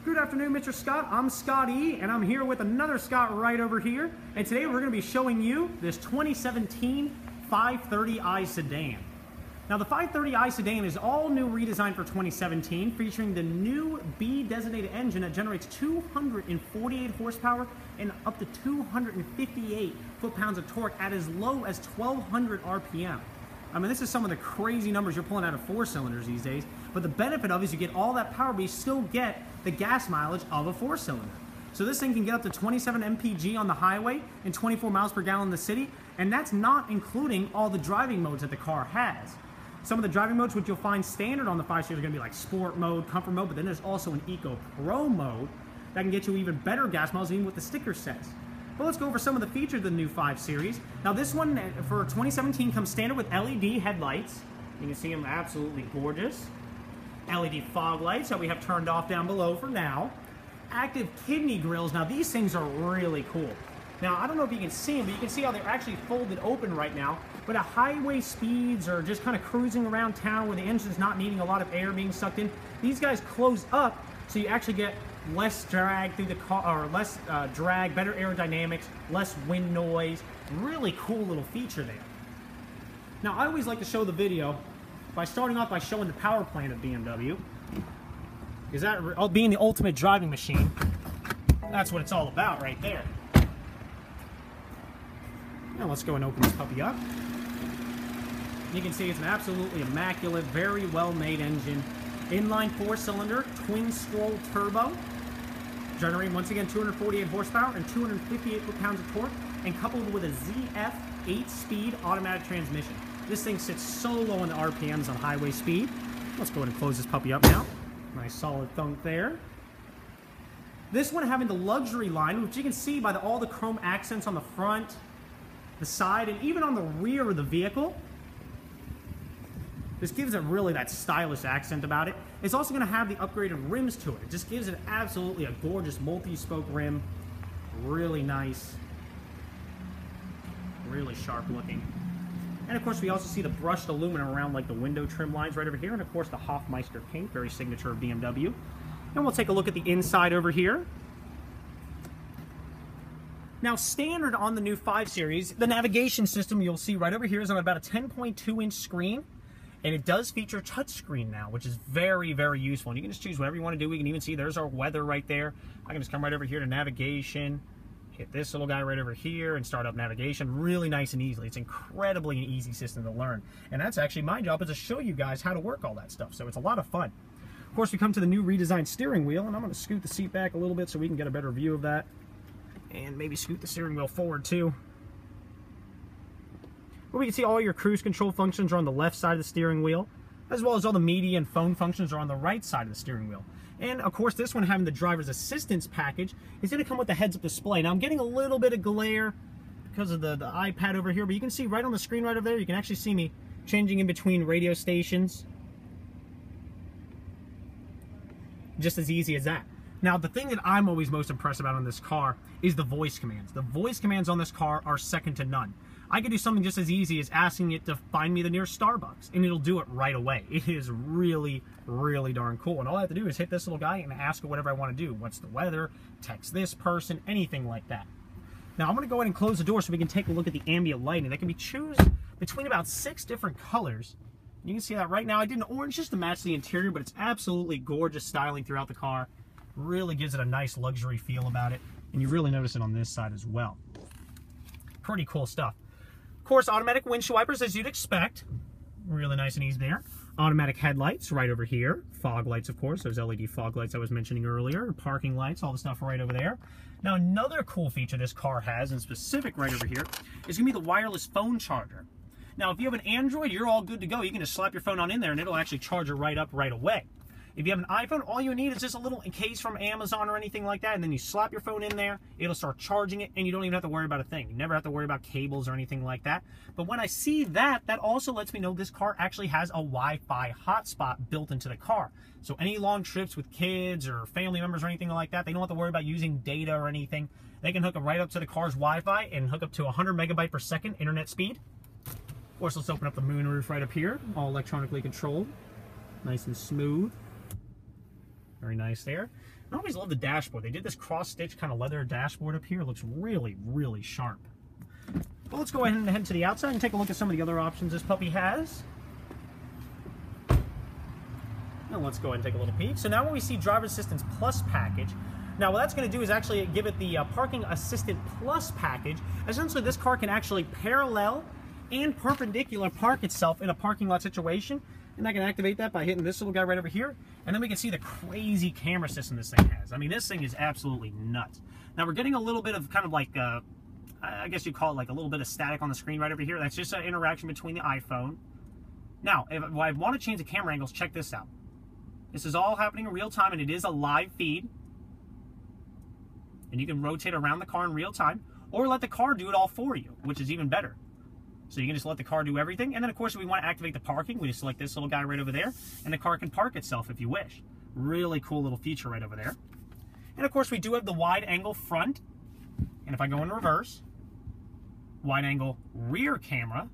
Good afternoon, Mr. Scott. I'm Scott E, and I'm here with another Scott right over here. And today we're going to be showing you this 2017 530i sedan. Now, the 530i sedan is all new redesigned for 2017, featuring the new B designated engine that generates 248 horsepower and up to 258 foot-pounds of torque at as low as 1,200 RPM. I mean, this is some of the crazy numbers you're pulling out of four-cylinders these days, but the benefit of it is you get all that power, but you still get the gas mileage of a four-cylinder. So this thing can get up to 27 mpg on the highway and 24 miles per gallon in the city, and that's not including all the driving modes that the car has. Some of the driving modes which you'll find standard on the 5 Series are going to be like Sport mode, Comfort mode, but then there's also an Eco Pro mode that can get you even better gas mileage than what the sticker says. But let's go over some of the features of the new 5 Series. Now this one for 2017 comes standard with LED headlights. You can see them absolutely gorgeous. LED fog lights that we have turned off down below for now. Active kidney grills. Now these things are really cool. Now I don't know if you can see them, but you can see how they're actually folded open right now. But at highway speeds or just kind of cruising around town where the engine's not needing a lot of air being sucked in, these guys close up so you actually get less drag through the car, or less drag, better aerodynamics, less wind noise. Really cool little feature there. Now I always like to show the video by starting off by showing the power plant of BMW, because that being the ultimate driving machine, that's what it's all about right there. Now let's go and open this puppy up. You can see it's an absolutely immaculate, very well made engine. Inline 4-cylinder, twin scroll turbo, generating once again 248 horsepower and 258 foot-pounds of torque, and coupled with a ZF 8-speed automatic transmission. This thing sits so low on the RPMs on highway speed. Let's go ahead and close this puppy up now. Nice solid thunk there. This one having the luxury line, which you can see by all the chrome accents on the front, the side, and even on the rear of the vehicle. This gives it really that stylish accent about it. It's also going to have the upgraded rims to it. It just gives it absolutely a gorgeous multi-spoke rim. Really nice. Really sharp looking. And of course we also see the brushed aluminum around like the window trim lines right over here. And of course the Hofmeister paint, very signature of BMW. And we'll take a look at the inside over here. Now, standard on the new 5 Series, the navigation system you'll see right over here is on about a 10.2-inch screen. And it does feature touchscreen now, which is very, very useful. And you can just choose whatever you want to do. We can even see there's our weather right there. I can just come right over here to navigation, hit this little guy right over here, and start up navigation. Really nice and easily. It's incredibly an easy system to learn. And that's actually my job, is to show you guys how to work all that stuff. So it's a lot of fun. Of course, we come to the new redesigned steering wheel, and I'm going to scoot the seat back a little bit so we can get a better view of that. And maybe scoot the steering wheel forward too. Where we can see all your cruise control functions are on the left side of the steering wheel, as well as all the media and phone functions are on the right side of the steering wheel. And of course this one, having the driver's assistance package, is going to come with the heads-up display. Now I'm getting a little bit of glare because of the iPad over here, but you can see right on the screen right over there, you can actually see me changing in between radio stations. Just as easy as that. Now, the thing that I'm always most impressed about on this car is the voice commands. The voice commands on this car are second to none. I could do something just as easy as asking it to find me the nearest Starbucks, and it'll do it right away. It is really, really darn cool. And all I have to do is hit this little guy and ask it whatever I want to do. What's the weather? Text this person, anything like that. Now, I'm going to go ahead and close the door so we can take a look at the ambient lighting. That can be chosen between about 6 different colors. You can see that right now. I did an orange just to match the interior, but it's absolutely gorgeous styling throughout the car. Really gives it a nice luxury feel about it, and you really notice it on this side as well. Pretty cool stuff. Of course, automatic windshield wipers as you'd expect. Really nice and easy there. Automatic headlights right over here. Fog lights, of course, those LED fog lights I was mentioning earlier. Parking lights, all the stuff right over there. Now, another cool feature this car has, in specific right over here, is going to be the wireless phone charger. Now, if you have an Android, you're all good to go. You can just slap your phone on in there, and it'll actually charge it right up right away. If you have an iPhone, all you need is just a little case from Amazon or anything like that, and then you slap your phone in there, it'll start charging it, and you don't even have to worry about a thing. You never have to worry about cables or anything like that. But when I see that, that also lets me know this car actually has a Wi-Fi hotspot built into the car. So any long trips with kids or family members or anything like that, they don't have to worry about using data or anything. They can hook it right up to the car's Wi-Fi and hook up to 100 megabyte per second internet speed. Of course, let's open up the moonroof right up here, all electronically controlled. Nice and smooth. Very nice there. I always love the dashboard. They did this cross-stitch kind of leather dashboard up here. It looks really, really sharp. Well, let's go ahead and head to the outside and take a look at some of the other options this puppy has. Now let's go ahead and take a little peek. So now when we see Driver Assistance Plus package, now what that's going to do is actually give it the Parking Assistant Plus package. Essentially, this car can actually parallel and perpendicular park itself in a parking lot situation. And I can activate that by hitting this little guy right over here. And then we can see the crazy camera system this thing has. I mean, this thing is absolutely nuts. Now we're getting a little bit of kind of like, I guess you'd call it like a little bit of static on the screen right over here. That's just an interaction between the iPhone. Now, if I want to change the camera angles, check this out. This is all happening in real time, and it is a live feed. And you can rotate around the car in real time, or let the car do it all for you, which is even better. So you can just let the car do everything. And then, of course, if we want to activate the parking, we just select this little guy right over there, and the car can park itself if you wish. Really cool little feature right over there. And, of course, we do have the wide-angle front. And if I go in reverse, wide-angle rear camera.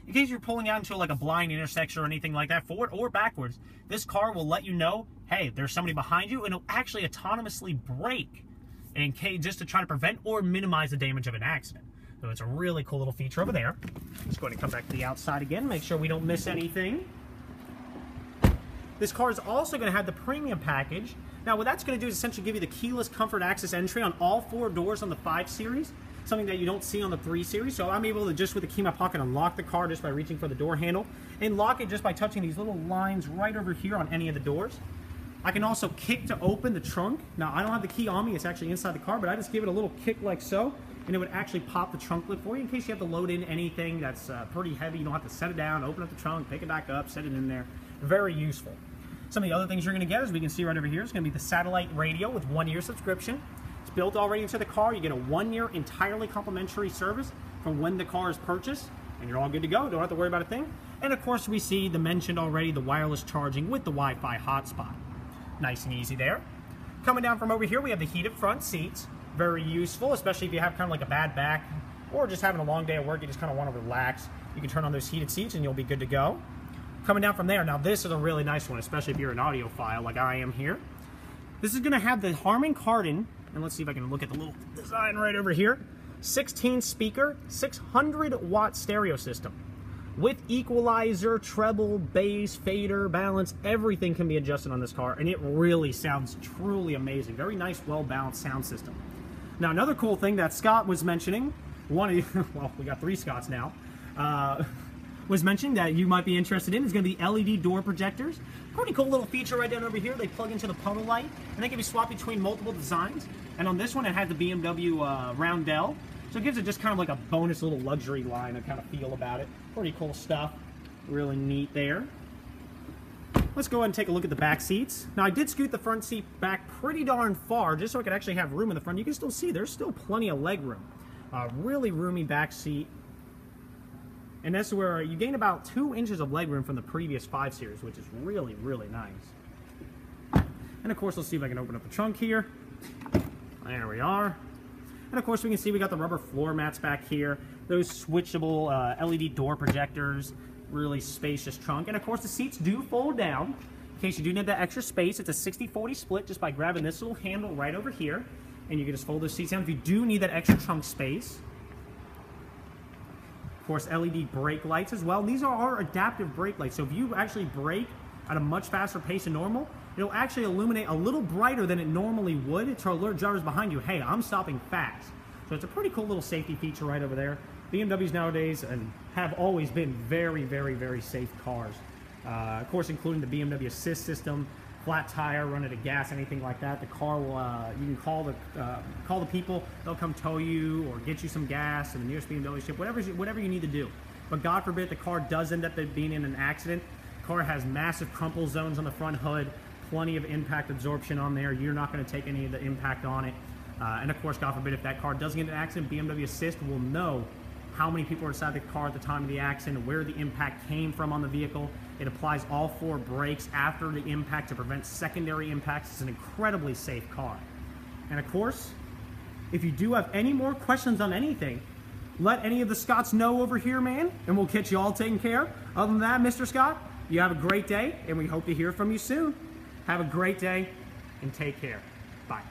In case you're pulling out into like a blind intersection or anything like that, forward or backwards, this car will let you know, hey, there's somebody behind you, and it'll actually autonomously brake in case, just to try to prevent or minimize the damage of an accident. So it's a really cool little feature over there. Let's go ahead and come back to the outside again, make sure we don't miss anything. This car is also going to have the premium package. Now what that's going to do is essentially give you the keyless comfort access entry on all 4 doors on the 5 Series. Something that you don't see on the 3 Series. So I'm able to just with the key in my pocket unlock the car just by reaching for the door handle, and lock it just by touching these little lines right over here on any of the doors. I can also kick to open the trunk. Now I don't have the key on me, it's actually inside the car, but I just give it a little kick like so, and it would actually pop the trunk lid for you in case you have to load in anything that's pretty heavy. You don't have to set it down, open up the trunk, pick it back up, set it in there. Very useful. Some of the other things you're going to get, as we can see right over here, is going to be the satellite radio with 1-year subscription. It's built already into the car. You get a 1-year entirely complimentary service from when the car is purchased, and you're all good to go. Don't have to worry about a thing. And of course, we see the mentioned already, the wireless charging with the Wi-Fi hotspot. Nice and easy there. Coming down from over here, we have the heated front seats. Very useful, especially if you have kind of like a bad back or just having a long day at work, you just kind of want to relax. You can turn on those heated seats and you'll be good to go. Coming down from there, now this is a really nice one, especially if you're an audiophile like I am here. This is going to have the Harman Kardon, and let's see if I can look at the little design right over here, 16 speaker, 600 watt stereo system. With equalizer, treble, bass, fader, balance, everything can be adjusted on this car, and it really sounds truly amazing. Very nice, well-balanced sound system. Now, another cool thing that Scott was mentioning, well, we got 3 Scotts now, was mentioning that you might be interested in is going to be LED door projectors. Pretty cool little feature right down over here. They plug into the puddle light, and they can be swapped between multiple designs. And on this one, it had the BMW Roundel. So it gives it just kind of like a bonus little luxury line and kind of feel about it. Pretty cool stuff. Really neat there. Let's go ahead and take a look at the back seats. Now I did scoot the front seat back pretty darn far just so I could actually have room in the front. You can still see there's still plenty of leg room. Really roomy back seat. And that's where you gain about 2 inches of leg room from the previous 5 Series, which is really, really nice. And of course, let's see if I can open up the trunk here. There we are. And of course, we can see we got the rubber floor mats back here. Those switchable LED door projectors. Really spacious trunk. And of course, the seats do fold down. In case you do need that extra space, it's a 60-40 split just by grabbing this little handle right over here. And you can just fold those seats down if you do need that extra trunk space. Of course, LED brake lights as well. These are our adaptive brake lights. So if you actually brake at a much faster pace than normal, it'll actually illuminate a little brighter than it normally would to alert drivers behind you, hey, I'm stopping fast. So it's a pretty cool little safety feature right over there. BMWs nowadays and have always been very, very, very safe cars. Of course, including the BMW Assist system, flat tire, run out of gas, anything like that. The car will, you can call the people, they'll come tow you or get you some gas in the nearest BMW ship, whatever you need to do. But God forbid the car does end up being in an accident. The car has massive crumple zones on the front hood, plenty of impact absorption on there. You're not going to take any of the impact on it. And of course, God forbid, if that car does get in an accident, BMW Assist will know how many people are inside the car at the time of the accident, where the impact came from on the vehicle. It applies all 4 brakes after the impact to prevent secondary impacts. It's an incredibly safe car. And of course, if you do have any more questions on anything, let any of the Scotts know over here, man, and we'll get you all taken care of. Other than that, Mr. Scott, you have a great day, and we hope to hear from you soon. Have a great day and take care. Bye.